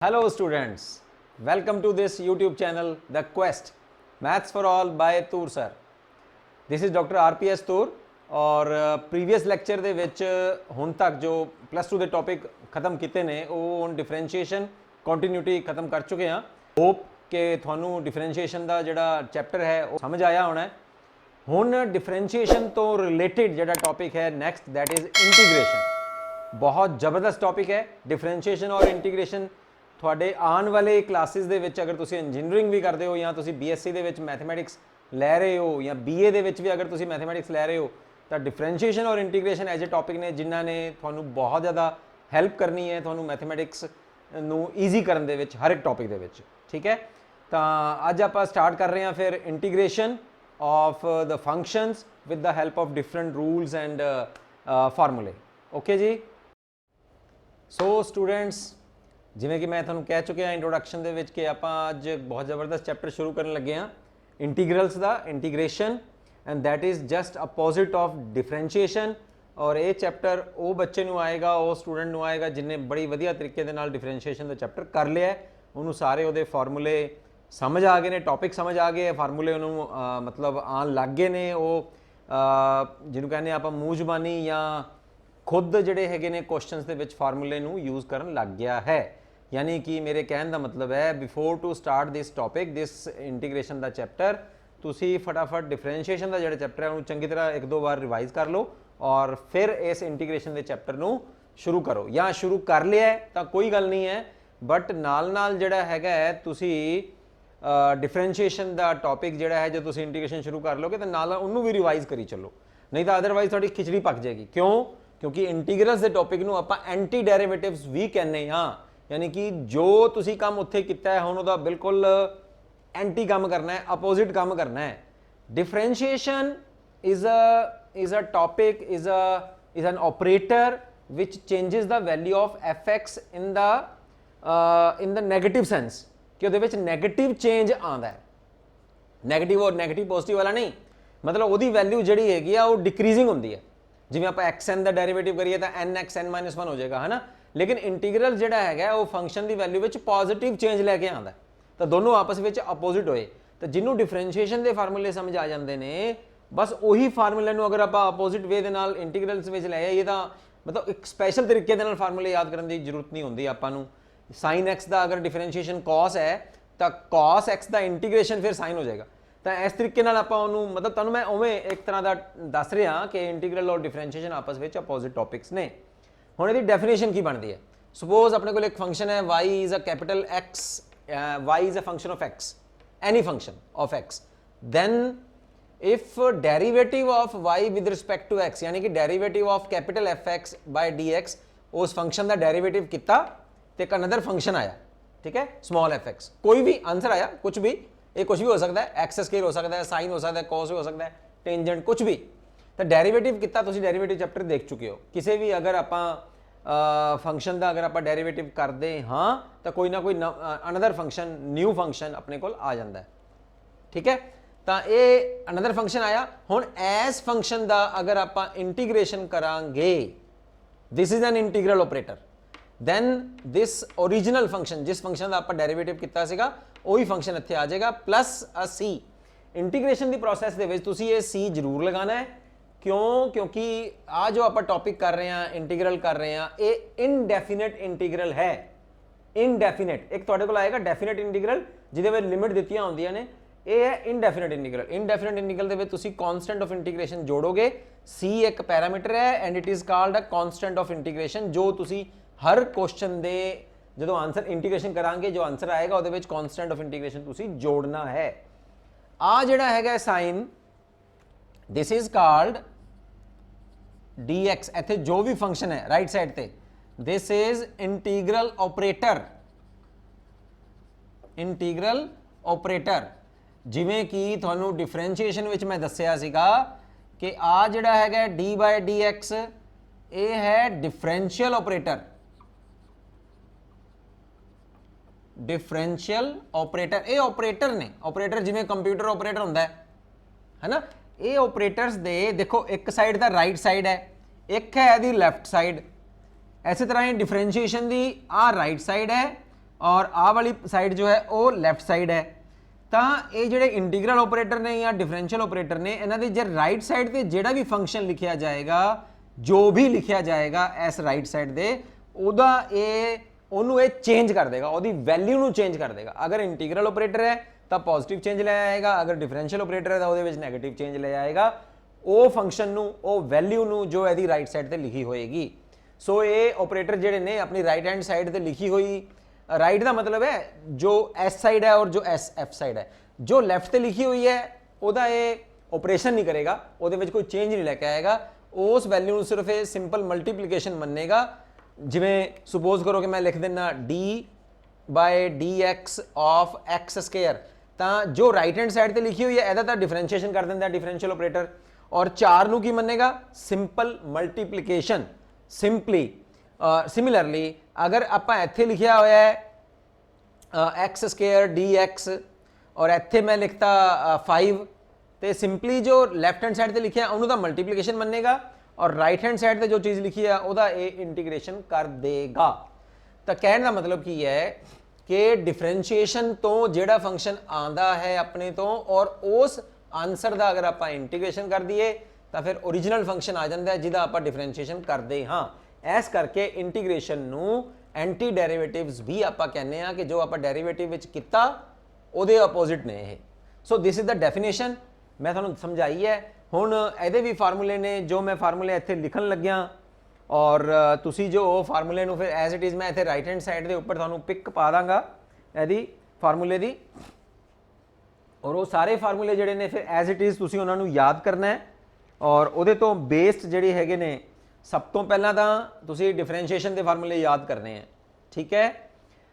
Hello students, welcome to this YouTube channel The Quest Maths for All by Toor sir. This is Dr. RPS Toor और previous lecture ਦੇ ਵਿੱਚ ਹੁਣ ਤੱਕ ਜੋ +2 ਦੇ topic ਖਤਮ ਕੀਤੇ ਨੇ ਉਹ ਹੁਣ ਡਿਫਰੈਂਸ਼ੀਏਸ਼ਨ ਕੰਟੀਨਿਊਟੀ ਖਤਮ ਕਰ ਚੁੱਕੇ ਹਾਂ। ਹੋਪ ਕਿ ਤੁਹਾਨੂੰ ਡਿਫਰੈਂਸ਼ੀਏਸ਼ਨ ਦਾ ਜਿਹੜਾ ਚੈਪਟਰ ਹੈ ਉਹ ਸਮਝ ਆਇਆ ਹੋਣਾ ਹੈ। ਹੁਣ ਡਿਫਰੈਂਸ਼ੀਏਸ਼ਨ ਤੋਂ ਰਿਲੇਟਡ ਜਿਹੜਾ ਟੌਪਿਕ ਹੈ ਨੈਕਸਟ दैट इज़ ਇੰਟੀਗ੍ਰੇਸ਼ਨ। ਬਹੁਤ ਜ਼ਬਰਦਸਤ ਟੌਪਿਕ ਹੈ ਡਿਫਰੈਂਸ਼ੀਏਸ਼ਨ ਔਰ ਇੰਟੀਗ੍ਰੇਸ਼ਨ। ਤੁਹਾਡੇ ਆਉਣ ਵਾਲੇ ਕਲਾਸਿਸ ਦੇ ਵਿੱਚ ਅਗਰ ਤੁਸੀਂ ਇੰਜੀਨੀਅਰਿੰਗ ਵੀ ਕਰਦੇ ਹੋ ਜਾਂ ਤੁਸੀਂ BSc ਦੇ ਵਿੱਚ ਮੈਥਮੈਟਿਕਸ ਲੈ ਰਹੇ ਹੋ ਜਾਂ BA ਦੇ ਵਿੱਚ ਵੀ ਅਗਰ ਤੁਸੀਂ ਮੈਥਮੈਟਿਕਸ ਲੈ ਰਹੇ ਹੋ ਤਾਂ ਡਿਫਰੈਂਸ਼ੀਏਸ਼ਨ ਔਰ ਇੰਟੀਗ੍ਰੇਸ਼ਨ ਐਜ਼ ਅ ਟੌਪਿਕ ਨੇ ਜਿਨ੍ਹਾਂ ਨੇ ਤੁਹਾਨੂੰ ਬਹੁਤ ਜ਼ਿਆਦਾ ਹੈਲਪ ਕਰਨੀ ਹੈ ਤੁਹਾਨੂੰ ਮੈਥਮੈਟਿਕਸ ਨੂੰ ਈਜ਼ੀ ਕਰਨ ਦੇ ਵਿੱਚ ਹਰ ਇੱਕ ਟੌਪਿਕ ਦੇ ਵਿੱਚ। ਠੀਕ ਹੈ, ਤਾਂ ਅੱਜ ਆਪਾਂ ਸਟਾਰਟ ਕਰ ਰਹੇ ਹਾਂ ਫਿਰ integration of the functions with the help of different rules and ਫਾਰਮੂਲੇ। ਓਕੇ ਜੀ, ਸੋ ਸਟੂਡੈਂਟਸ ਜਿਵੇਂ ਕਿ ਮੈਂ ਤੁਹਾਨੂੰ ਕਹਿ ਚੁੱਕਿਆ ਇੰਟਰੋਡਕਸ਼ਨ ਦੇ ਵਿੱਚ ਕਿ ਆਪਾਂ ਅੱਜ ਬਹੁਤ ਜ਼ਬਰਦਸਤ ਚੈਪਟਰ ਸ਼ੁਰੂ ਕਰਨ ਲੱਗੇ ਹਾਂ ਇੰਟੀਗਰਲਸ ਦਾ, integration, and that is just opposite of differentiation. ਔਰ ਇਹ ਚੈਪਟਰ ਉਹ ਬੱਚੇ ਨੂੰ ਆਏਗਾ, ਉਹ ਸਟੂਡੈਂਟ ਨੂੰ ਆਏਗਾ ਜਿਹਨੇ ਬੜੀ ਵਧੀਆ ਤਰੀਕੇ ਦੇ ਨਾਲ ਡਿਫਰੈਂਸ਼ੀਏਸ਼ਨ ਦਾ ਚੈਪਟਰ ਕਰ ਲਿਆ, ਉਹਨੂੰ ਸਾਰੇ ਉਹਦੇ ਫਾਰਮੂਲੇ ਸਮਝ ਆ ਗਏ ਨੇ, ਟੌਪਿਕ ਸਮਝ ਆ ਗਏ, ਫਾਰਮੂਲੇ ਉਹਨੂੰ ਮਤਲਬ ਆਉਣ ਲੱਗ ਗਏ ਨੇ। ਉਹ ਜਿਹਨੂੰ ਕਹਿੰਦੇ ਆਪਾਂ ਮੂੰਹ ਜ਼ਬਾਨੀ ਜਾਂ ਖੁਦ ਜਿਹੜੇ ਹੈਗੇ ਨੇ ਕੁਐਸਚਨਸ ਦੇ ਵਿੱਚ ਫਾਰਮੂਲੇ ਨੂੰ ਯੂਜ਼ ਕਰਨ ਲੱਗ ਗਿਆ ਹੈ। यानी कि मेरे कहने का मतलब है before to start this topic this integration का चैप्टर तुसी फटाफट डिफरेंशिएशन का जो चैप्टर है उन्होंने चंगी तरह एक दो बार रिवाइज कर लो और फिर इस इंटीग्रेशन के चैप्टर को शुरू करो। या शुरू कर लिया है तो कोई गल नहीं है, बट नाल नाल जिहड़ा हैगा है तुसी डिफरेंशिएशन का टॉपिक जिहड़ा है जो तुसी इंटीग्रेशन शुरू कर लोगे तो नाल उन्होंने भी रिवाइज करी चलो, नहीं तो अदरवाइज थोड़ी खिचड़ी पक जाएगी। क्यों? क्योंकि इंटीग्रल्स के टॉपिक को आप एंटी डेरिवेटिव्स भी कहने हाँ, यानी कि जो तुसी काम उत्थे किया है हुण उहदा बिल्कुल एंटी काम करना है, अपोजिट काम करना है। Differentiation is a topic is an operator which changes the value of fx in the negative sense कि उहदे विच नेगेटिव चेंज आंदा है। नैगेटिव और नैगेटिव पॉजिटिव वाला नहीं, मतलब उहदी वैल्यू जिहड़ी हैगी आ वो डिक्रीजिंग हुंदी है। जिवें आपां xn का डेरिवेटिव करिए तो nxn-1 हो जाएगा, है ना। लेकिन इंटीग्रल जिहड़ा है वो फंक्शन की वैल्यू में पॉजिटिव चेंज लैके आंदा, तो दोनों आपस में अपोजिट होए तो जिन्हों डिफरेंशिएशन के फार्मूले समझ आ जाते हैं बस उही फार्मूले अगर आप अपोजिट वे दे नाल इंटीग्रल्स में ले आइए तो मतलब एक स्पैशल तरीके दे नाल फार्मूले याद करने की जरूरत नहीं होंदी आपां नूं। साइन एक्स का अगर डिफरेंशिएशन कॉस है तो कॉस एक्स का इंटीग्रेशन फिर साइन हो जाएगा। तो इस तरीके नाल आपां उहनूं मतलब तुहानूं मैं उवें एक तरह का दस रहा कि इंटीग्रल और डिफरेंशिएशन आपस में अपोजिट टॉपिक्स ने। हुण इहदी डेफिनेशन की बनती है, सपोज अपने को एक फंक्शन है y is a capital x, y is a function of x, any function of x, then if derivative of y with respect to x यानी कि derivative of capital fx by dx उस function का derivative किया तो एक another function आया, ठीक है, स्मॉल fx, कोई भी आंसर आया, कुछ भी, ये कुछ भी हो सकता है, एक्स स्केयर हो सकता है, साइन हो सकता है, कॉस हो सकता है, टेंजेंट, कुछ भी। तो डेरिवेटिव कितना तुसीं डेरिवेटिव चैप्टर देख चुके हो, किसी भी अगर आपां फंक्शन का अगर आप डेरिवेटिव करते हाँ तो कोई ना कोई अनदर फंक्शन न्यू फंक्शन अपने को आ जाता है, ठीक है। तो ये अनदर फंक्शन आया, हुण एस फंक्शन का अगर आप इंटीग्रेशन करांगे, this is an integral operator, then this original function जिस फंक्शन का आप डेरिवेटिव किया सीगा वही फंक्शन इत्थे आ जाएगा प्लस अ सी। इंटीग्रेशन की प्रोसैस दे विच तुसीं ये सी जरूर लगाना है। क्यों? क्योंकि आ जो आप टॉपिक कर रहे हैं इंटीग्रल कर रहे हैं ये इनडेफिनेट इंटीग्रल है। इनडेफिनेट एक तुहाडे कोल आएगा डेफिनेट इंटीग्रल जिहदे विच लिमिट दित्तियां होंदियां ने, ये है इनडेफिनेट इंटीग्रल। इनडेफिनेट इंटीग्रल दे विच तुसीं कांस्टेंट ऑफ इंटीग्रेशन जोड़ोगे, सी एक पैरामीटर है and it is called a constant of integration, जो तुसीं हर क्वेश्चन दे जो आंसर इंटीग्रेशन करांगे जो आंसर आएगा उहदे विच कांस्टेंट ऑफ इंटीग्रेशन तुसीं जोड़ना है। आ जिहड़ा हैगा sign this is called dx, इत्थे जो भी फंक्शन है राइट साइड ते this is integral operator. Integral operator जिवें कि तुहानूं डिफरेंशिएशन विच मैं दस्सिया सीगा कि आ जिहड़ा हैगा डी बाय डी एक्स ये है डिफरेंशियल ऑपरेटर। डिफरेंशियल ऑपरेटर ये ऑपरेटर ने, ऑपरेटर जिवें कंप्यूटर ऑपरेटर हुंदा है ना, ये ऑपरेटर्स दे देखो एक साइड का राइट साइड है, एक है दी लैफ्ट साइड, इस तरह ही डिफरेंशिएशन दी आ राइट साइड है और आ वाली साइड जो है वो लैफ्ट साइड है। तो ये जोड़े इंटीग्रल ऑपरेटर ने या डिफरेंशियल ऑपरेटर ने इन्हों के जो राइट साइड पर जोड़ा भी फंक्शन लिखा जाएगा, जो भी लिखा जाएगा इस राइट साइड से उदा ये चेंज कर देगा, वो वैल्यू नू चेंज कर देगा। अगर इंटीग्रल ऑपरेटर है तो पॉजिटिव चेंज ले आएगा, अगर डिफरेंशियल ऑपरेटर है तो वो नैगेटिव चेंज ले आएगा वो फंक्शन नू, वो वैल्यू नू जो यदि राइट साइड पर लिखी होएगी। सो ये ऑपरेटर जोड़े ने अपनी राइट हैंड साइड पर लिखी हुई, राइट का मतलब है जो एस साइड है और जो एस एफ साइड है, जो लैफ्ट से लिखी हुई है वह ये ऑपरेशन नहीं करेगा, वो कोई चेंज नहीं लैके आएगा, उस वैल्यू सिर्फ ये सिंपल मल्टीप्लीकेशन मनेगा। जिमें सुपोज करो कि मैं लिख देना d by d x of x square, तो जो राइट हैंड साइड पर लिखी हुई है यदा तो डिफरेंशिएशन कर देंगे डिफरेंशियल ऑपरेटर, और 4 नू की मनेगा सिंपल मल्टीप्लीकेशन सिंपली। सिमिलरली अगर आप इत्थे लिखा हुआ है एक्स स्केयर डी एक्स और इत्थे मैं लिखता 5, तो सिंपली जो लैफ्ट हैंड साइड पर लिखा है उन्होंने मल्टीप्लीकेशन मनेगा, और राइट हैंड साइड पर जो चीज़ लिखी है वह इंटीग्रेशन कर देगा। तो कहने का मतलब की है कि डिफरेंशिएशन तो जोड़ा फंक्शन आता है अपने तो, और उस आंसर का अगर आप इंटीग्रेशन कर दिए तो फिर ओरिजिनल फंक्शन आ जाता है जिसका आप डिफरेंशिएशन करते हाँ। इस करके इंटीग्रेशन नू एंटी डेरिवेटिव्स भी आप कहने हैं कि जो आप डेरिवेटिव विच किता उहदे अपोजिट ने ये। So this is the definition मैं तुहानूं समझाई है। हुण इहदे भी फार्मूले ने जो मैं फार्मूले इत्थे लिखण लग्या, और तुसी जो फार्मूले नू फिर एज इट इज़ मैं इत्थे राइट हैंड साइड के उपर तुहानूं पिक पा दांगा इहदी फार्मूले दी, और वो सारे फार्मूले जिहड़े ने फिर एज इट इज़ तुसी उन्हां नूं याद करना है। और उहदे तो बेस्ड जिहड़े हैगे ने सब तो पहला तो तुसी डिफरेंशिएशन के फार्मूले याद करने हैं, ठीक है।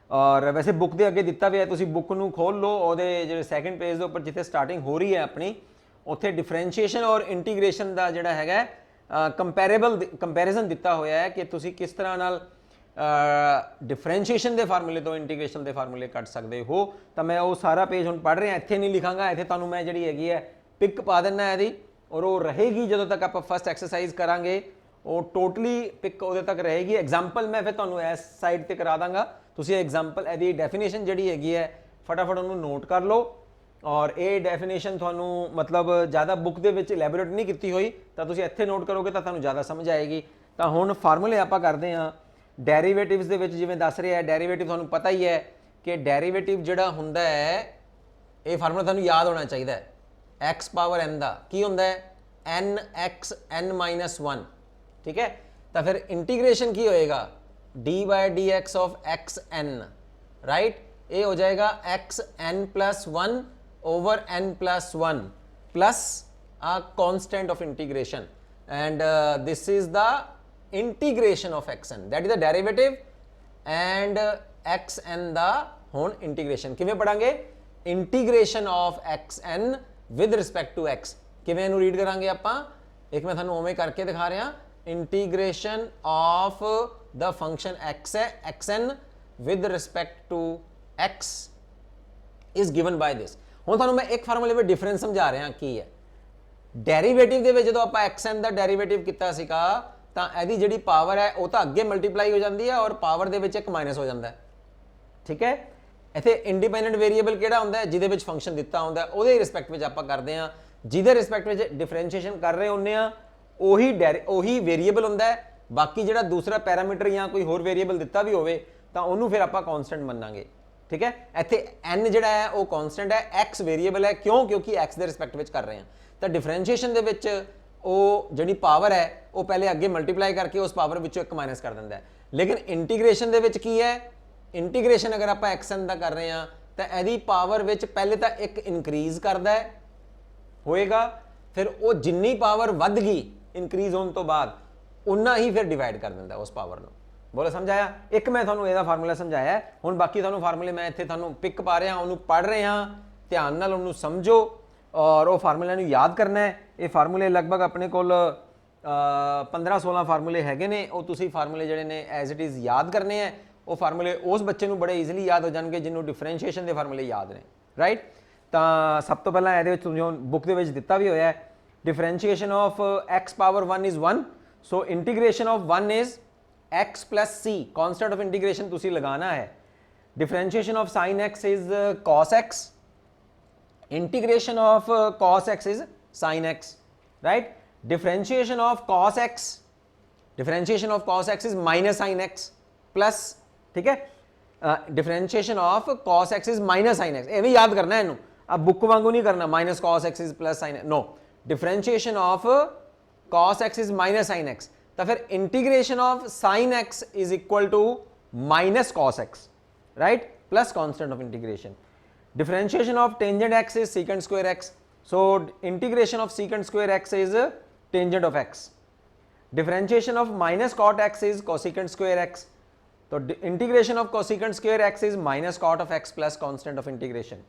और वैसे बुक के अगे दिता भी है, तुसी बुक नू खोल लो, उहदे जिहड़े सैकेंड पेज के उपर जिथे स्टार्टिंग हो रही है अपनी, उत्थे डिफरेंशिएशन और इंटीग्रेशन का जिहड़ा हैगा कंपैरिजन दिता होया है कि तुसी किस तरह नाल डिफरेंशिएशन के फार्मूले तो इंटीग्रेशन के फार्मूले कट सकते हो। तो मैं वो सारा पेज हुण पढ़ रहा, इत्थे नहीं लिखांगा, इत्थे तुहानूं मैं जिहड़ी हैगी है पिक पा देना इहदी, और वो रहेगी जो तक आप फस्ट एक्सरसाइज करांगे वो टोटली पिक उहदे तक रहेगी। एग्जाम्पल मैं फिर तुहानूं इस साइड पर करा दांगा, तुसी एग्जाम्पल इहदी डेफिनेशन जिहड़ी हैगी है फटाफट उहनूं नोट कर लो। और ये डेफिनेशन तुहानूं मतलब ज़्यादा बुक दे विच इलैबोरेट नहीं की हुई, तो तुसी इत्थे नोट करोगे तो तुहानूं ज़्यादा समझ आएगी। तो हुण फार्मूले आपां करदे हां डेरीवेटिव्स दे विच, जिवें दस रहे हैं डेरीवेटिव तुहानूं पता ही है कि डेरीवेटिव जिहड़ा हुंदा है ये फार्मूला तुहानूं याद होना चाहिए। एक्स पावर एन का की हुंदा है एन एक्स एन माइनस 1, ठीक है। तो फिर इंटीग्रेशन की होएगा d by d x of x n, right. ये हो जाएगा x n plus 1 over n plus 1 plus a constant of integration, and this is the integration of xn, that is the derivative, and xn the होन integration किवें पढ़ांगे integration of xn with respect to x किवें इनू read करांगे आपां, एक मैं थानू उवें करके दिखा रहा integration of the function x है xn with respect to x is given by this। हुण तुहानूं मैं एक फार्मूले में डिफरेंस समझा रहा की है। डेरीवेटिव के जो आप एक्सएन का डेरीवेटिव किया सीगा तो यदि जी पावर है वो तो अगे मल्टीप्लाई हो जाती है और पावर के एक माइनस हो जाता है, ठीक है। इत्थे इंडिपेंडेंट वेरीएबल किहड़ा हुंदा है जिहदे विच फंक्शन दिता हुंदा है उहदे रिस्पैक्ट में आप करते हैं, जिहदे रिस्पैक्ट में डिफरेंशिएशन कर रहे होंगे उही वेरीएबल हुंदा है। बाकी जिहड़ा दूसरा पैरामीटर या कोई होर वेरीएबल दिता भी होवे तो उन्होंने फिर आप कॉन्स्टेंट मनांगे, ठीक है। इत्थे n जिहड़ा है वो कॉन्स्टेंट है, x वेरीएबल है, क्यों क्योंकि x के रिस्पैक्ट में कर रहे हैं। तो डिफरेंशिएशन दे विच वो जिहड़ी पावर है वो पहले अगे मल्टीप्लाई करके उस पावर विचों एक माइनस कर दिंदा है। लेकिन इंटीग्रेशन दे विच की है, इंटीग्रेशन अगर आप एक्सन का कर रहे हैं तो यदि पावर विच पहले तो एक इनक्रीज करता है होएगा, फिर वो जिन्नी पावर वध गई इनक्रीज होने तो बाद उन्ना ही फिर डिवाइड कर दिंदा उस पावर को। बोलो समझाया। एक मैं थोड़ा यदा फार्मूला समझाया है, हुण बाकी थोड़ा फार्मूले मैं इत्थे थोड़ा पिक पा रहा, उन्होंने पढ़ रहे हाँ, ध्यान नाल उन्होंने समझो और वो फार्मूले नूं याद करना है। ये फार्मूले लगभग अपने कोल 15-16 फार्मूले हैगे ने, वो तुसीं फार्मूले जिहड़े ने एज इट इज़ याद करने हैं। वो फार्मूले उस बच्चे नूं बड़े ईजिली याद हो जाएंगे जिन्होंने डिफरेंशिएशन के फार्मूले याद ने, राइट। तो सब तो पहला ये जो बुक के दिता भी होया है differentiation of x power 1 is 1, so integration of 1 is x plus c, constant of integration तुसी लगाना है। Differentiation of sine x is cos x, integration of cos x is sine x, right. Differentiation of cos x, differentiation of cos x is minus sine x plus, ठीक है। Differentiation of cos x is minus sine x, एवं याद करना है इनू, अब book वांगू नहीं करना minus cos x is plus sine, no, differentiation of cos x is minus sine x, तो फिर integration of sine x is equal to minus cos x, right, plus constant of integration. Differentiation of tangent x is secant square x, so integration of secant square x is tangent of x. Differentiation of minus cot x is cosecant square x, तो integration of cosecant square x is minus cot of x plus constant of integration.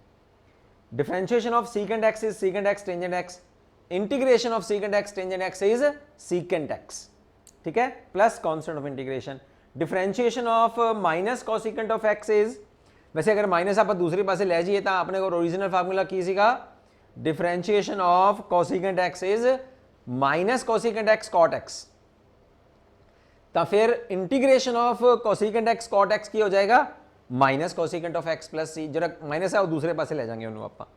Differentiation of secant x is secant x tangent x, integration of secant x tangent x is secant x, ठीक है, plus constant of integration. Differentiation of minus cosecant of x is, वैसे अगर minus आप दूसरे पासे ले जाइए तो आपने को ओरिजिनल फार्मूला की सीगा, differentiation of cosecant x is minus cosecant x cot x, तो फिर integration of cosecant x cot x की हो जाएगा minus cosecant of x plus c, जरा माइनस है वो दूसरे पासे ले जाएंगे उन्होंने आप।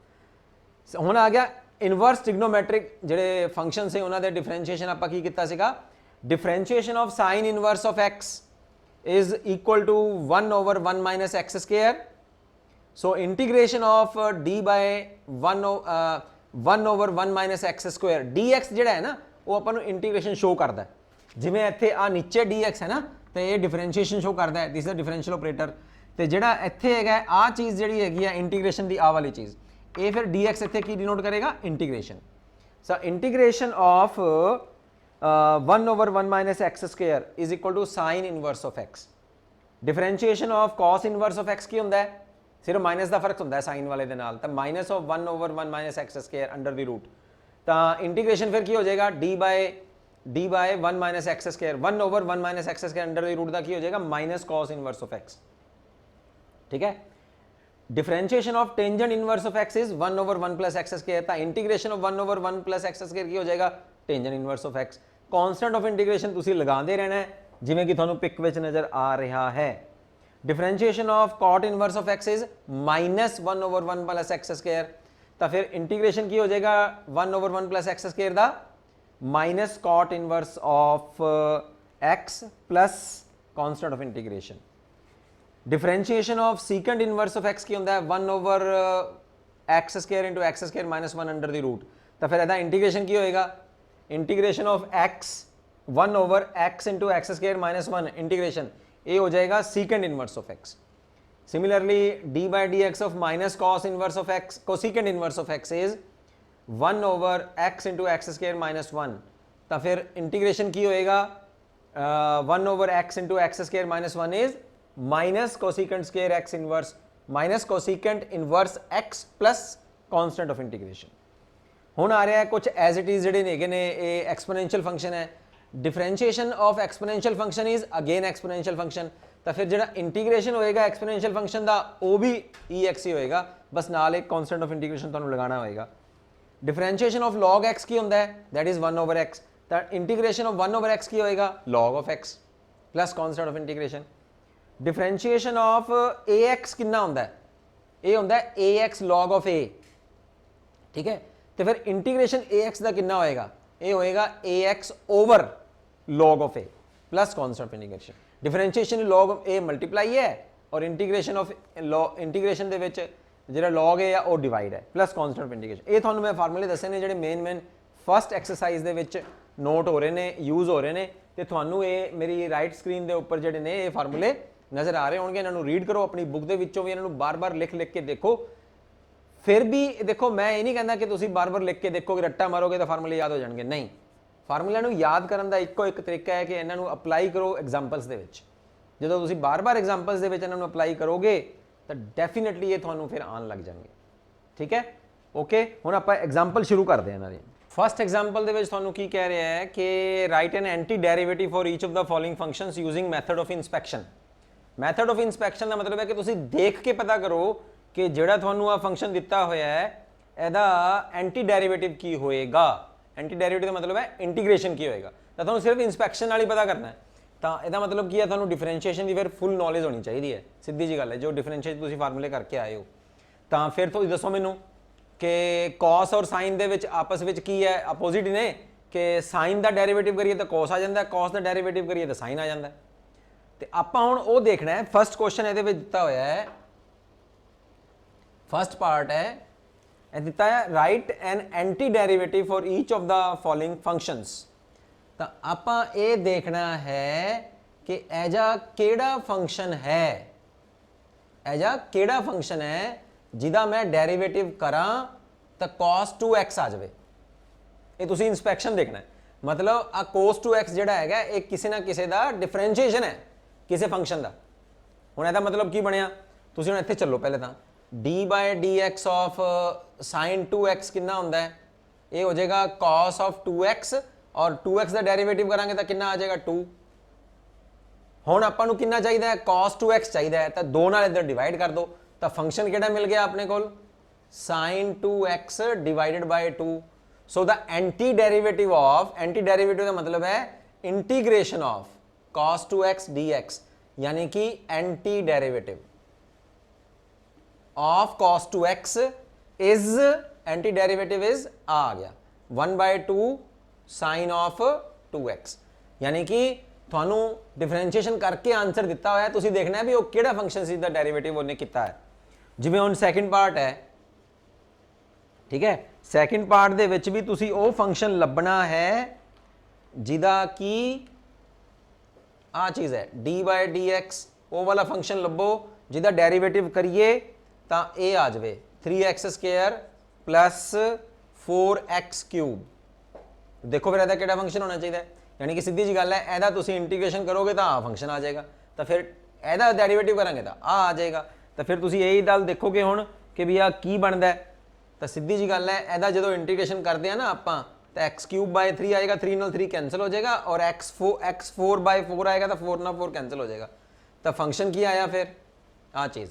हुण आ गया इनवर्स ट्रिग्नोमेट्रिक ਜਿਹੜੇ ਫੰਕਸ਼ਨਸ ਹੈ ਉਹਨਾਂ ਦੇ ਡਿਫਰੈਂਸ਼ੀਏਸ਼ਨ ਆਪਾਂ ਕੀ ਕੀਤਾ ਸੀਗਾ, differentiation of sine inverse of x is equal to 1 over 1 minus x square, so integration of d by 1 over 1 minus x square dx ਜਿਹੜਾ ਹੈ ਨਾ ਉਹ ਆਪਾਂ ਨੂੰ ਇੰਟੀਗ੍ਰੇਸ਼ਨ ਸ਼ੋ ਕਰਦਾ, ਜਿਵੇਂ ਇੱਥੇ ਆ ਨੀਚੇ dx ਹੈ ਨਾ ਤੇ ਇਹ ਡਿਫਰੈਂਸ਼ੀਏਸ਼ਨ ਸ਼ੋ ਕਰਦਾ ਹੈ, ਦਿਸ ਇਜ਼ ਡਿਫਰੈਂਸ਼ੀਅਲ ਆਪਰੇਟਰ, ਤੇ ਜਿਹੜਾ ਇੱਥੇ ਹੈਗਾ ਆ ਚੀਜ਼ ਜਿਹੜੀ ਹੈਗੀ ਆ ਇੰਟੀਗ੍ਰੇਸ਼ਨ ਦੀ ਆ ਵਾਲੀ ਚੀਜ਼, ਇਹ ਫਿਰ dx ਇੱਥੇ ਕੀ ਡਿਨੋਟ ਕਰੇਗਾ, integration. So integration of 1 over 1 minus x square is equal to sin inverse of x। Differentiation of cos inverse of x की होता है, सिर्फ माइनस का फर्क होता है साइन वाले दे नाल, तो minus of 1 over 1 minus x square under the root, तो इंटीग्रेशन फिर की हो जाएगा d by 1 minus x square, 1 over 1 minus x square under the root का की हो जाएगा minus cos inverse of x, ठीक है। Differentiation of tangent inverse of x is 1 over 1 plus x square, तो integration of 1 over 1 plus x square की हो जाएगा tangent inverse of x। Constant of integration तुसी लगाते रहना है जिवें कि थानू पिक विच नज़र आ रहा है। Differentiation of cot inverse of x is minus 1 over 1 plus x square, तो फिर इंटीग्रेशन की हो जाएगा 1 over 1 plus x square दा minus cot inverse of x plus constant of integration. Differentiation of secant inverse of x की होता है 1 over x square into x square minus 1 under the root, तो फिर ਇਹਦਾ इंटीग्रेशन की होएगा, integration of x 1 over x into x square minus 1 integration, ये हो जाएगा secant inverse of x। Similarly d by dx of minus cos inverse of x, cosecant inverse of x is 1 over x into x square minus 1, तो फिर integration की होएगा 1 over x into x square minus 1 is minus cosecant square x inverse minus cosecant inverse x plus constant of integration। ਹੁਣ आ रहा है कुछ as it is ਜਿਹੜੇ ਹੈਗੇ ਨੇ ਇਹ ਐਕਸਪੋਨੈਂਸ਼ੀਅਲ ਫੰਕਸ਼ਨ ਹੈ, differentiation of exponential function is again exponential function, तो फिर जो इंटीग्रेशन होएगा एक्सपोनेंशियल फंक्शन का वो भी EX ही होएगा, बस नाल एक कॉन्स्टेंट ऑफ इंटीग्रेशन तुहानू लगाना होएगा। डिफरेंशिएशन ऑफ log x की होंदा है, दैट इज 1 over x, तो इंटीग्रेशन ऑफ 1 over x की होएगा log of x plus constant of integration. Differentiation of AX कितना होंदा है, ये होंदा है AX log of A, ठीक है, तो फिर इंटीग्रेशन AX का कितना होएगा, ये होएगा AX over log of A plus constant of integration. Differentiation log of A multiply है और इंटीग्रेशन ऑफ इंटीग्रेशन दे विच जिहड़ा log A है वो डिवाइड है प्लस कॉन्स्टेंट ऑफ इंटीग्रेशन। ये तुहानू मैं फार्मूले दसे ने जिहड़े मेन फस्ट एक्सरसाइज दे विच नोट हो रहे हैं, यूज़ हो रहे हैं, तो तुहानू ये मेरी राइट स्क्रीन के उपर जिहड़े ने ये फार्मूले नज़र आ रहे होंगे, इन्हों रीड करो अपनी बुक के विचों भी, इन्हों बार बार लिख लिख के देखो। फिर भी देखो मैं ये नहीं कहता कि तुसीं बार बार लिख के देखोगे रट्टा मारोगे तो फार्मूले याद हो जाएंगे, नहीं, फार्मूलिਆਂ ਨੂੰ याद करने का ਇੱਕੋ ਇੱਕ तरीका है कि इन्हों अप्लाई करो एग्जाम्पल्स ਦੇ ਵਿੱਚ। ਜਦੋਂ ਤੁਸੀਂ बार-बार एग्जाम्पल्स ਦੇ ਵਿੱਚ ਇਹਨਾਂ ਨੂੰ अप्लाई करोगे तो डेफिनेटली ये ਤੁਹਾਨੂੰ फिर आन लग जाएंगे, ठीक है। ओके, ਹੁਣ ਆਪਾਂ एग्जाम्पल शुरू करते हैं ਇਹਨਾਂ ਦੀ। फस्ट एग्जाम्पल ਦੇ ਵਿੱਚ ਤੁਹਾਨੂੰ ਕੀ ਕਹਿ ਰਿਹਾ ਹੈ कि right an anti derivative for each of the following functions using method of inspection. Method of inspection का मतलब है कि ਤੁਸੀਂ देख के पता करो कि ਜਿਹੜਾ ਤੁਹਾਨੂੰ ਆ फंक्शन ਦਿੱਤਾ ਹੋਇਆ है ਇਹਦਾ एंटी डेरिवेटिव की होएगा। एंटी डेरिवेटिव का मतलब है इंटीग्रेशन की होएगा, तो तुहानू सिर्फ इंस्पैक्शन वाली पता करना है ਤਾਂ ਇਹਦਾ ਮਤਲਬ ਕੀ ਹੈ, ਤੁਹਾਨੂੰ ਡਿਫਰੈਂਸ਼ੀਏਸ਼ਨ ਦੀ ਫਿਰ ਫੁੱਲ ਨੌਲੇਜ ਹੋਣੀ ਚਾਹੀਦੀ ਹੈ, ਸਿੱਧੀ ਜੀ ਗੱਲ ਹੈ। ਜੋ ਡਿਫਰੈਂਸ਼ੀਏਟ ਤੁਸੀਂ ਫਾਰਮੂਲੇ ਕਰਕੇ ਆਏ ਹੋ, ਤਾਂ ਫਿਰ ਤੁਸੀਂ ਦੱਸੋ ਮੈਨੂੰ ਕਿ cos ਔਰ sin ਦੇ ਵਿੱਚ ਆਪਸ ਵਿੱਚ ਕੀ ਹੈ, ਆਪੋਜ਼ਿਟ ਹੀ ਨੇ ਕਿ sin ਦਾ ਡੈਰੀਵੇਟਿਵ ਕਰੀਏ ਤਾਂ cos ਆ ਜਾਂਦਾ, cos ਦਾ ਡੈਰੀਵੇਟਿਵ ਕਰੀਏ ਤਾਂ sin ਆ ਜਾਂਦਾ। ਤੇ ਆਪਾਂ ਹੁਣ ਉਹ ਦੇਖਣਾ ਹੈ। ਫਸਟ ਕੁਐਸਚਨ ਇਹਦੇ ਵਿੱਚ ਦਿੱਤਾ ਹੋਇਆ ਹੈ, ਫਸਟ ਪਾਰਟ ਹੈ, ਇਹ ਦਿੱਤਾ ਹੈ right an anti derivative for each of the following functions. ਤਾਂ ਆਪਾਂ ਇਹ ਦੇਖਣਾ ਹੈ ਕਿ ਐਜਾ ਕਿਹੜਾ ਫੰਕਸ਼ਨ ਹੈ, ਐਜਾ ਕਿਹੜਾ ਫੰਕਸ਼ਨ ਹੈ ਜਿਹਦਾ ਮੈਂ ਡੈਰੀਵੇਟਿਵ ਕਰਾਂ ਤਾਂ cos 2x ਆ ਜਾਵੇ। ਇਹ ਤੁਸੀਂ ਇਨਸਪੈਕਸ਼ਨ ਦੇਖਣਾ ਹੈ। ਮਤਲਬ ਆ cos 2x ਜਿਹੜਾ ਹੈਗਾ ਇਹ ਕਿਸੇ ਨਾ ਕਿਸੇ ਦਾ ਡਿਫਰੈਂਸ਼ੀਏਸ਼ਨ ਹੈ, ਕਿਸੇ ਫੰਕਸ਼ਨ ਦਾ। ਹੁਣ ਇਹਦਾ ਮਤਲਬ ਕੀ ਬਣਿਆ, ਤੁਸੀਂ ਹੁਣ ਇੱਥੇ ਚੱਲੋ ਪਹਿਲੇ ਤਾਂ d by dx of sin 2x ਕਿੰਨਾ ਹੁੰਦਾ ਹੈ, ਇਹ ਹੋ ਜਾਏਗਾ cos of 2x ਔਰ 2x ਦਾ ਡੈਰੀਵੇਟਿਵ ਕਰਾਂਗੇ ਤਾਂ ਕਿੰਨਾ ਆ ਜਾਏਗਾ 2। ਹੁਣ ਆਪਾਂ ਨੂੰ ਕਿੰਨਾ ਚਾਹੀਦਾ ਹੈ, cos 2x ਚਾਹੀਦਾ ਹੈ, ਤਾਂ 2 ਨਾਲ ਇੱਧਰ ਡਿਵਾਈਡ ਕਰ ਦਿਓ ਤਾਂ ਫੰਕਸ਼ਨ ਕਿਹੜਾ ਮਿਲ ਗਿਆ ਆਪਣੇ ਕੋਲ, sin 2x divided by 2। So ਦਾ anti derivative of, anti derivative ਦਾ ਮਤਲਬ ਹੈ integration of cos 2x dx, यानी कि anti derivative of cos 2x is, anti derivative is आ गया 1/2 साइन ऑफ 2x, यानी कि थानू डिफरेंशिएशन करके आंसर दिता हुआ है, तुसी देखना है भी वो केड़ा फंक्शन सी दा डेरिवेटिव उन्हें किया है। जिवें हुण सैकेंड पार्ट है, ठीक है, सैकेंड पार्ट दे विच भी तुसी वो फंक्शन लभना है जिदा कि आ चीज़ है d by dx, वो वाला फंक्शन लभो जिदा डेरिवेटिव करिए तो ये आ जाए 3x² प्लस 4x क्यूब। देखो फिर एदा फंक्शन होना चाहिए, यानी कि सीधी जी गल है, एदा तुसी इंटीग्रेशन करोगे तो आ फंक्शन आ जाएगा, तो फिर एदा डेरिवेटिव करेंगे तो आ जाएगा। तो फिर तुसी यही गल देखोगे हुण कि भी आ की बनता है, तो सीधी जी गल है, एदा जो इंटीग्रेशन करते हैं ना आपां तो x³/3 आएगा, 3 नाल 3 कैंसिल हो जाएगा, और x4/4 आएगा तो 4 नाल 4 कैंसिल हो जाएगा। तो फंक्शन की आया फिर आ चीज़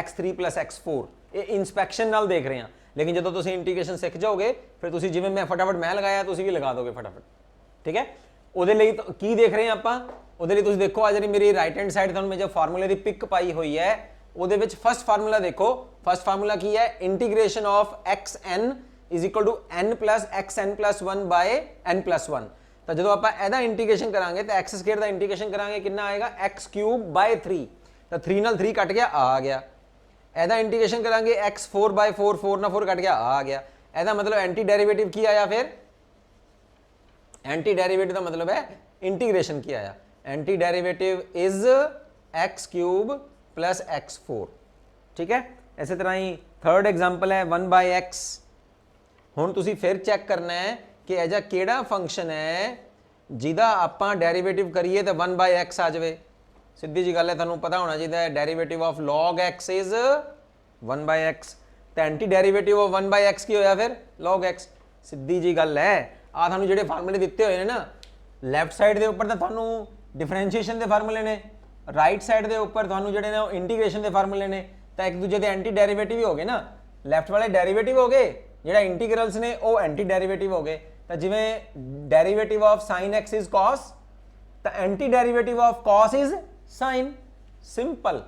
x3 + x4, ये इंस्पैक्शन नाल देख रहे हैं, लेकिन जो तुम इंटीग्रेशन सीख जाओगे फिर तुम जिवें मैं फटाफट मैं लगाया तुम भी लगा दोगे फटाफट, ठीक है। उहदे लई तो की देख रहे हैं आपां, उहदे लई तुसीं देखो आ जी मेरी राइट हैंड साइड तुहानूं मैं जो फार्मूले की पिक पाई हुई है, उहदे विच फर्स्ट फार्मूला देखो, फर्स्ट फार्मूला की है integration of xn is equal to n + xn + 1 by n + 1। तो जो आप एदा इंटीग्रेशन करांगे तो x² का इंटीग्रेशन करांगे कितना आएगा x³/3, तो 3 नाल 3 कट गया आ गया। एदा इंटीग्रेशन करांगे x4/4, 4 नाल 4 कट गया आ गया। एदा मतलब एंटी डेरिवेटिव की आया, फिर एंटी डेरिवेटिव का मतलब है इंटीग्रेशन की आया, anti derivative is x³ + x4, ठीक है। इसी तरह ही थर्ड एग्जाम्पल है 1/x। हुण तुसी फिर चेक करना है कि ऐजा केड़ा फंक्शन है जिदा आपां डेरिवेटिव करिए तो 1/x आ जाए। सीधी जी गल है, तुहानूं पता होना चाहिए derivative of log x is 1/x, तो एंटी डेरिवेटिव ऑफ 1/x की होया फिर log x। सीधी जी गल है, आ तुहानूं जिहड़े फार्मूले दिते हुए हैं ना, लैफ्ट साइड के उपर तो तुहानूं डिफरेंशिएशन के फार्मूले ने, राइट साइड के उपर तुहानूं जिहड़े ने इंटीग्रेशन के फार्मूले ने, तो एक दूजे के एंटी डेरिवेटिव ही हो गए ना, लैफ्ट वाले डेरिवेटिव हो गए, ਜਿਹੜਾ इंटीग्रल्स ने वो एंटी डेरिवेटिव हो गए। तो जिवें derivative of sin x is cos, तो anti derivative of cos is sin, simple.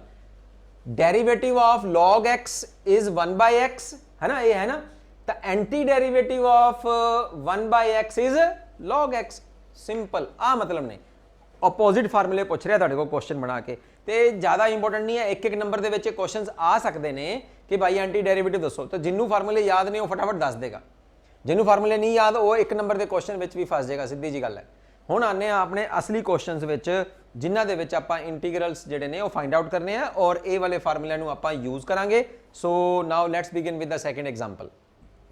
Derivative of log x is 1/x, है ना, ये है ना, तो anti derivative of 1/x is log x, simple. आ मतलब नहीं अपोजिट फार्मूले पूछ रहा तुहाडे कोल क्वेश्चन बना के, तो ज़्यादा इंपोर्टेंट नहीं है, एक एक नंबर के क्वेश्चन आ सकते हैं कि भाई एंटी डेरिवेटिव दसो, तो जिन्होंने फार्मूले याद नहीं वो फटाफट दस देगा, जिन्होंने फार्मूले नहीं याद वो एक नंबर के क्वेश्चन में भी फस जाएगा, सीधी जी गल है। हुण आने अपने असली क्वेश्चन जिन्हां दे विच आपां इंटीग्रल्स जिहड़े ने वो फाइंड आउट करने हैं और ये वाले फार्मूले नूं आपां यूज़ करांगे। So now let's begin with the second example.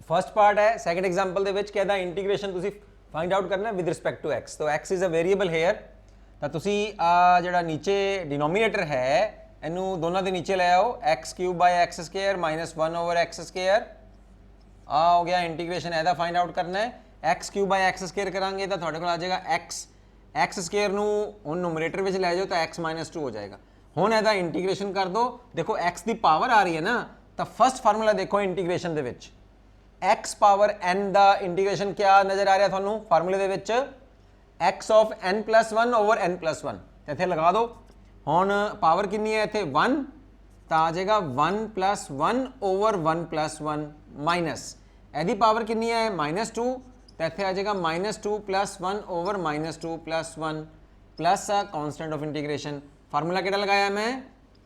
First part है सैकेंड एग्जाम्पल दे विच कहदा इंटीग्रेशन तुसीं फाइंड आउट करना विद रिस्पैक्ट टू एक्स। तो x is a variable here, तो तुसीं आ जिहड़ा नीचे डिनोमीनेटर है इनू दोनों के नीचे ले आओ, x³/x² - 1/x², आ हो गया इंटीग्रेशन, एदा फाइंड आउट करना है। x³/x² करांगे तो थोड़े को आ जाएगा x² नू हुण न्यूमरेटर में ले जाओ तो x - 2 हो जाएगा। हुण एदा इंटीग्रेशन कर दो, देखो x की पावर आ रही है ना, तो फर्स्ट फार्मूला देखो इंटीग्रेशन दे विच x पावर n का इंटीग्रेशन क्या नज़र आ रहा थानू फार्मूले दे विच, x of n + 1 / n + 1, तो इत्थे लगा दो। हुण पावर कितनी है इत्थे 1, तो आ जाएगा 1 + 1 ओवर 1 + 1 माइनस यदि पावर कितनी है -2, तो इत्थे आ जाएगा -2 + 1 over -2 + 1 plus uh constant of integration. Formula किहड़ा लगाया मैं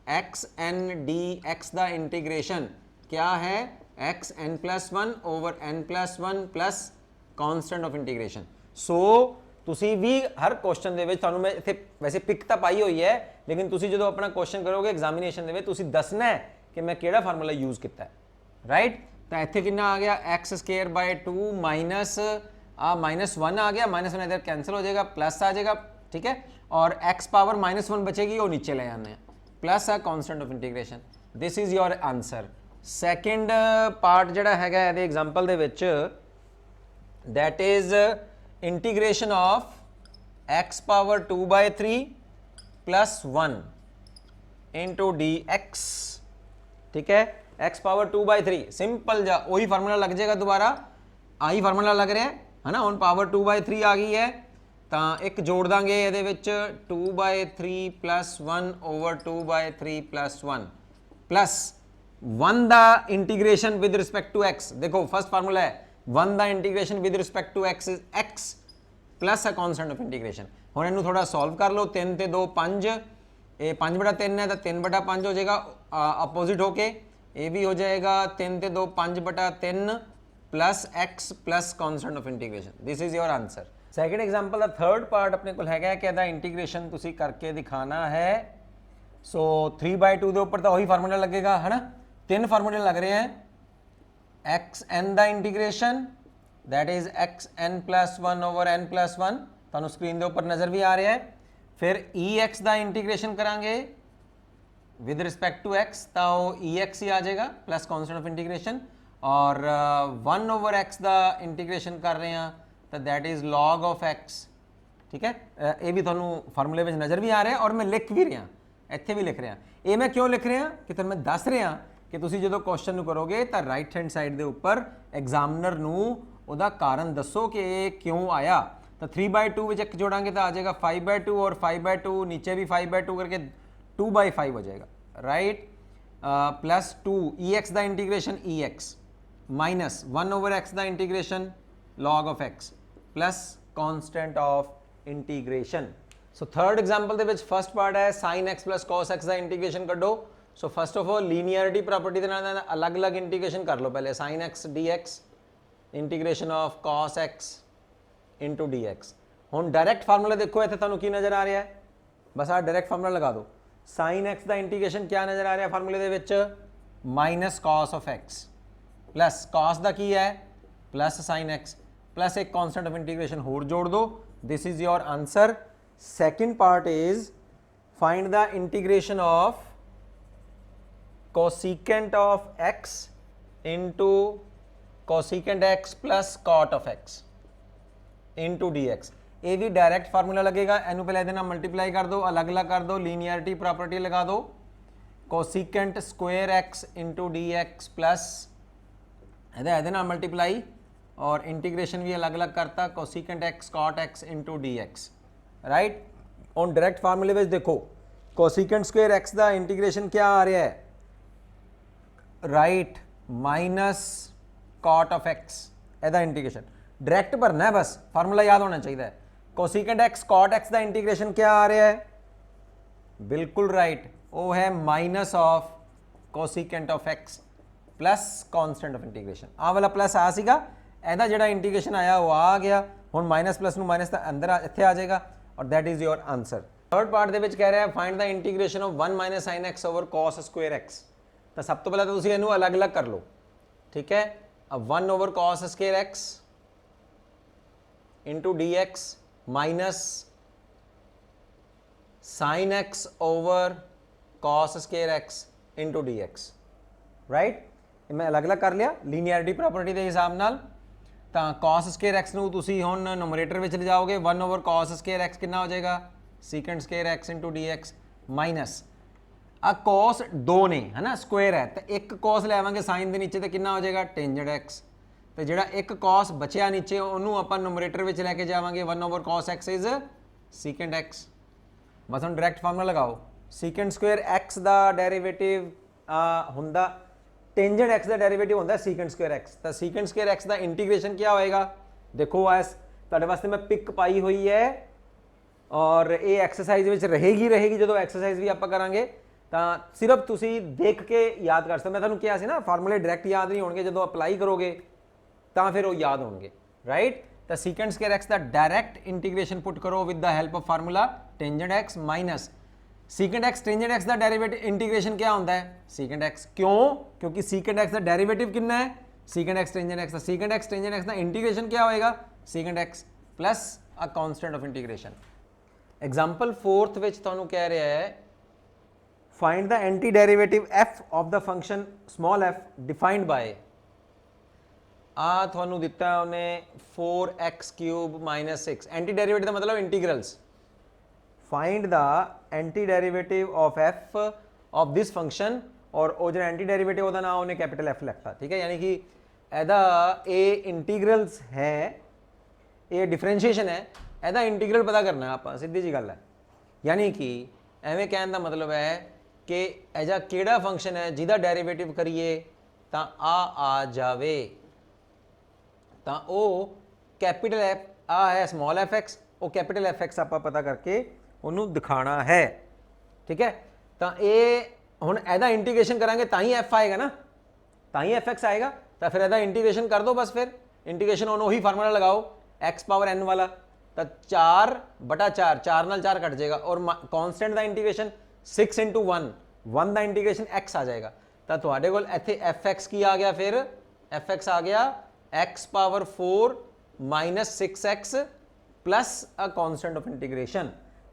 एक्स एन डी एक्स का इंटीग्रेशन क्या है xn + 1 over n + 1 plus constant of integration. So तुसी भी हर क्वेश्चन दे विच तुहानू मैं इत्थे वैसे पिक तो पाई हुई है, लेकिन तुसी जो अपना क्वेश्चन करोगे एग्जामिनेशन दे विच तुसी दसना है कि मैं किहड़ा फार्मूला यूज़ किया है, राइट। तो इत्थे कितना आ गया x² / 2 माइनस -1 आ गया, -1 इधर कैंसिल हो जाएगा, प्लस आ जाएगा, ठीक है। और x पावर -1 बचेगी, वो नीचे ले आने plus uh constant of integration. This is your answer. Second part जिहड़ा हैगा इहदे एग्जांपल दे विच that is integration of x power 2/3 + 1 into dx, ठीक है। x पावर 2/3 सिंपल जा वही फार्मूला लग जाएगा, दोबारा आई फार्मूला लग रहा है ना। हुण पावर 2/3 आ गई है, तो एक जोड़ देंगे ये 2/3 + 1 ओवर 2/3 + 1 प्लस 1 का integration with respect to x। देखो फर्स्ट फार्मूला है 1 का integration with respect to x is x plus a constant of integration. हुण इनू थोड़ा सॉल्व कर लो, 3 ते 2 5, ये 5/3 है तो 3/5 हो जाएगा अपोजिट होके, ये भी हो जाएगा 3 ते 2 5/3 plus x plus constant of integration. This is your answer. Second example का थर्ड पार्ट अपने को है कि इंटीग्रेशन तुसी करके दिखाना है। सो 3/2 के उपर तो वही फार्मूला लगेगा, है ना। 3 फार्मूले लग रहे हैं। xn का integration that is xn + 1 over n + 1, तुहानू स्क्रीन के उपर नज़र भी आ रहा है। फिर ex का इंटीग्रेशन करांगे विद रिस्पेक्ट टू x, तो ex ही आ जाएगा प्लस कॉन्स्टेंट ऑफ इंटीग्रेशन। और 1 ओवर x का इंटीग्रेशन कर रहे हैं तो that is log of x, ठीक है। ये भी तुहानू फार्मूले में नज़र भी आ रहा है और मैं लिख भी रहा, इत्थे भी लिख रहा। ये मैं क्यों लिख रहा कि तुहानू मैं दस रहा कि तुसी जो क्वेश्चन करोगे तो राइट हैंड साइड के उपर एग्जामिनर नू उहदा कारण दसो कि ये क्यों आया। तो 3/2 विच एक जोड़ांगे तो आ जाएगा 5/2 और 5/2 नीचे भी 5/2 करके 2/5 हो जाएगा, राइट। प्लस 2 ex का integration ex minus 1 over x का integration log of x plus constant of integration. So third example के फर्स्ट पार्ट है sin x + cos x का इंटीग्रेशन कड्डो। So first of all linearity property के नाल अलग अलग इंटीग्रेशन कर लो। पहले sin x dx integration of cos x into dx। हुण डायरैक्ट फार्मूला देखो इत्थे तुहानू की नज़र आ रहा है, बस आ डायरैक्ट फार्मूला लगा दो। sin x का इंटीग्रेशन क्या नज़र आ रहा है फार्मूले दे विच minus cos of x plus cos का की है प्लस sin x प्लस एक कॉन्स्टेंट ऑफ इंटीग्रेशन होर जोड़ दो। This is your answer. Second part is find the integration of cosecant of x into cosecant x plus cot of x into dx। ये भी direct formula लगेगा, इनू पहले इहदे नाल मल्टीप्लाई कर दो, अलग अलग कर दो, लीनियरिटी प्रॉपर्टी लगा दो। cosecant square x into dx plus इहदे नाल मल्टीप्लाई और इंटीग्रेशन भी अलग अलग करता cosecant x cot x into dx, right. On direct फार्मूले में देखो cosecant स्क्वेयर x का इंटीग्रेशन क्या आ रहा है, right, minus cot of x एदा इंटीग्रेशन डायरैक्ट भरना है, बस फार्मूला याद होना चाहिए। cosecant x cot x का इंटीग्रेशन क्या आ रहा है, बिल्कुल राइट, वो है minus of cosecant of x plus constant of integration. आ वाला प्लस आ सीगा, एदा जिहड़ा इंटीग्रेशन आया वो आ गया। हुण माइनस प्लस नू माइनस अंदर इत्थे आ जाएगा और that is your answer. Third part दे विच कह रहा है find the integration of 1 - sin x over cos square x। तो सब तो पहले तो तुसीं इहनू अलग अलग कर लो, ठीक है। अब 1 over cos square x into dx minus sin x over cos square x into dx, right. मैं अलग अलग कर लिया लीनियरिटी प्रॉपर्टी के हिसाब नाल। तो cos स्क्वेयर x नू तुसीं हुण नोमरेटर में ले जाओगे, 1 ओवर cos स्क्वेयर x कितना हो जाएगा secant square x into dx minus आ cos 2 ने, है ना, स्क्वेयर है तो एक cos ले आवांगे साइन के नीचे तो कितना हो जाएगा टेंजेंट x। तो जिहड़ा एक cos बचिया नीचे उन्होंने आपां नोमरेटर में लैके जावांगे 1 over cos x is secant x। बस हम डायरैक्ट फार्मूला लगाओ सीकेंट स्क्वायर एक्स का डेरीवेटिव हुंदा टेंजेंट एक्स का डेरीवेटिव होंदा सीकेंट स्क्वायर एक्स, तो सीकेंट स्क्वायर एक्स का इंटीग्रेशन क्या होएगा, देखो एस तुहाडे वास्ते मैं पिक पाई हुई है और ये एक्सरसाइज विच रहेगी जो एक्सरसाइज भी आप करांगे तो सिर्फ तुसी देख के याद कर सकते। मैं तुहानूं कहा सी ना फार्मूले डायरैक्ट याद नहीं होणगे, जो अप्लाई करोगे तो फिर वो याद होणगे, राइट। तो सीकेंट स्क्वायर एक्स का डायरैक्ट इंटीग्रेशन पुट करो with the help of formula tangent x minus secant x tangent x का डेरिवेटिव इंटीग्रेशन क्या होता है सीकेंट एक्स, क्यों, क्योंकि सीकेंट एक्स का डेरिवेटिव कितना है secant x tangent x, secant x tangent x का इंटीग्रेशन क्या होएगा secant x plus a constant of integration. Example 4th विच तुहानूं कह रहा है find the anti derivative f of the function small f defined by आ तुहानूं दिता है उन्हें 4x³ - 6 एंटी डेरिवेटिव का मतलब integrals find the anti derivative of F of this function और वो जो एंटी डेरिवेटिव का नाम उन्हें कैपिटल एफ लिखता, ठीक है, यानी कि एदा ए इंटीग्रल्स है ये डिफरेंशिएशन है एदा इंटीग्रल पता करना आप सीधी जी गल है, यानी कि एवें कहने का मतलब है कि एजा केड़ा फंक्शन है जिहदा डेरिवेटिव करिए तो आ जावे तो वो कैपिटल एफ आ है स्मॉल एफ एक्स, वो कैपिटल एफ एक्स आप पता करके उन्होंने दिखाना है, ठीक है। तो ये हुण एदा इंटीग्रेशन करांगे तां ही एफ आएगा ना, तां ही एफ एक्स आएगा, तो फिर एदा इंटीग्रेशन कर दो बस, फिर इंटीग्रेशन ऑन वही फार्मूला लगाओ एक्स पावर एन वाला, तो 4/4 4 नाल 4 कट जाएगा और कॉन्स्टेंट का इंटीग्रेशन 6 × 1 का इंटीग्रेशन एक्स आ जाएगा, तो तुहाडे कोल इत्थे एफ एक्स की आ गया, फिर एफ एक्स आ गया x power 4 - 6x plus a constant of integration,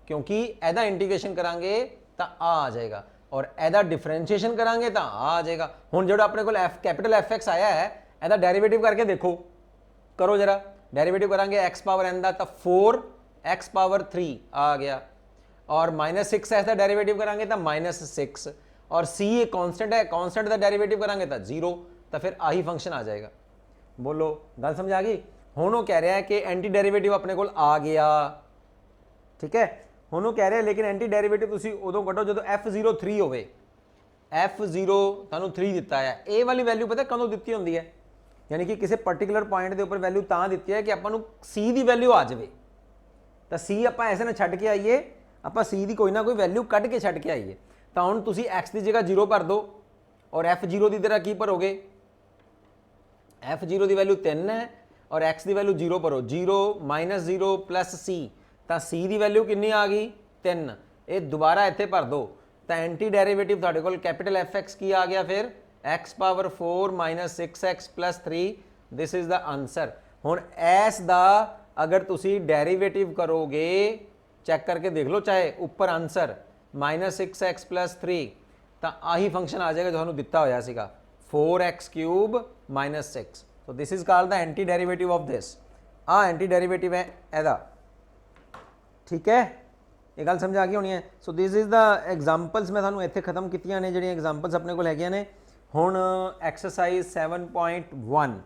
क्योंकि एदा इंटीग्रेशन करांगे तो आ जाएगा और एदा डिफरेंशिएशन करांगे तो आ जाएगा। हुण जो अपने को एफ कैपिटल एफ एक्स आया है एदा डेरिवेटिव करके देखो, करो जरा डेरिवेटिव करांगे x पावर n का तो 4x पावर 3 आ गया और -6 ऐसा डेरिवेटिव करांगे तो -6 और c एक कांस्टेंट है, कांस्टेंट का डेरिवेटिव करांगे तो 0, तो फिर आही फंक्शन आ जाएगा। बोलो गल समझ आ गई। हुण वो कह रहा है कि एंटी डेरिवेटिव अपने को आ गया, ठीक है, हुण वो कह रहे हैं लेकिन एंटी डेरिवेटिव तुसीं उदों कड्डो जो f0 3 होवे, f0 तुहानूं 3 दिता है, ए वाली वैल्यू पता कदों दित्ती होंदी है, यानी कि किसी पर्टिकुलर पॉइंट के उपर वैल्यू तां दित्ती है कि आपां नूं c की वैल्यू आ जाए, तो c आपां ऐसे ना छड्ड के आईए, आपां c की कोई ना कोई वैल्यू कट के छड्ड के आईए, तो हुण तुसीं x की जगह 0 भर दो और f0 की तरह की भरोगे, f0 की वैल्यू 3 है और x की वैल्यू 0 भरो, 0 - 0 प्लस c, तो c की वैल्यू कितनी आ गई 3, ये दोबारा इत्थे भर दो, तो एंटी डेरिवेटिव तुहाडे कोल कैपिटल एफ एक्स की आ गया, फिर x power 4 - 6x plus 3, this is the answer. हुण एस दा अगर तुसी डेरिवेटिव करोगे चेक करके देख लो, चाहे ऊपर आंसर -6x प्लस 3, तो आही फंक्शन आ जाएगा जो तुहानूं दिता होया सीगा 4x³ - 6, तो this is called the anti derivative of this, आ एंटी डेरिवेटिव है एदा, ठीक है, ये गल समझ आ गई होनी है। So this is the examples मैं तुहानूं इत्थे खत्म कीतियां ने, जिहड़ियां एग्जाम्पल्स अपने कोल हैगियां ने। हुण एक्सरसाइज 7.1